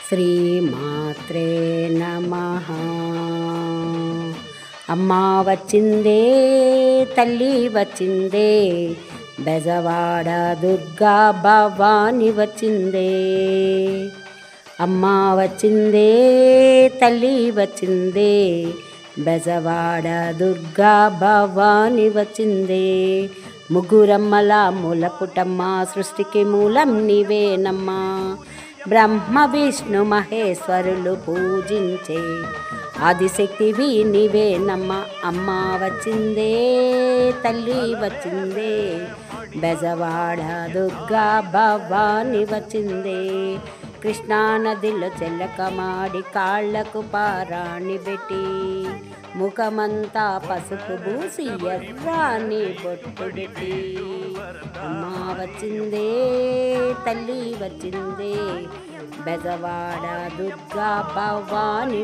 శ్రీమాత్రే నమః. అమ్మా వచ్చిందే, తల్లి వచ్చిందే, బెజవాడ దుర్గా భవాని వచ్చిందే. అమ్మా వచ్చిందే, తల్లి వచ్చిందే, బెజవాడ దుర్గా భవాని వచ్చిందే. ముగ్గురమ్మల మూల పుటమ్మ, సృష్టికి మూలం నీవేనమ్మా. బ్రహ్మ విష్ణు మహేశ్వరులు పూజించే ఆదిశక్తివి నీవేనమ్మా. అమ్మ వచ్చిందే, తల్లి వచ్చిందే, బెజవాడ దుర్గా భవాని వచ్చిందే. కృష్ణానదిలో చెల్లకమాడి కాళ్లకు పారాణి పెట్టి, ముఖమంతా పసుపు పూసి ఎర్రాని బొట్టు పెట్టి, అమ్మ వచ్చిందే, తల్లి వచ్చిందే, బెజవాడ దుర్గా భవాని